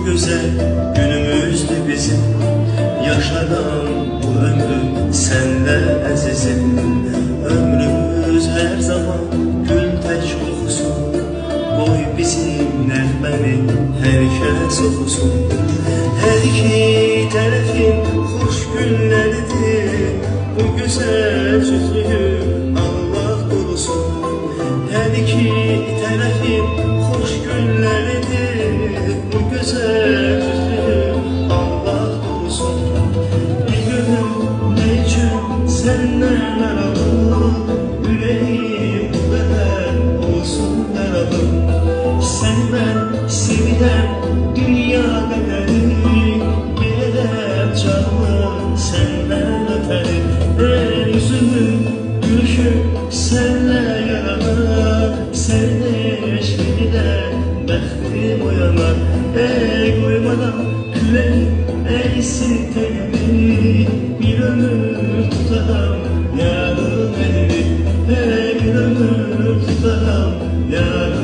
güzel günümüzdü bizim. Yaşanan bu ömrü senle əzizim. Ömrümüz her zaman gül tək oxusun. Qoy bizim nəğməni hər kəs oxusun. Hər iki tərəfin xoş günləridir. Bu güzel cüzlüyü Allah korusun. Her iki tərəfin xoş günləridir. Bu güzel cüzlüyü Allah korusun. Bir gönül ne için senden aradım. Yüreğim bu kadar olsun yaradım. Sen ben sevilen dünya bedeli. Gelem canlı senden öterim. Yüzümün gülüşü senle yaralar. Senle eşliğinde bəxtim uyanar. Koymadan küleğim eğsin telimi. Bir ömür tutam yarım elimi. Bir ömür tutam yarım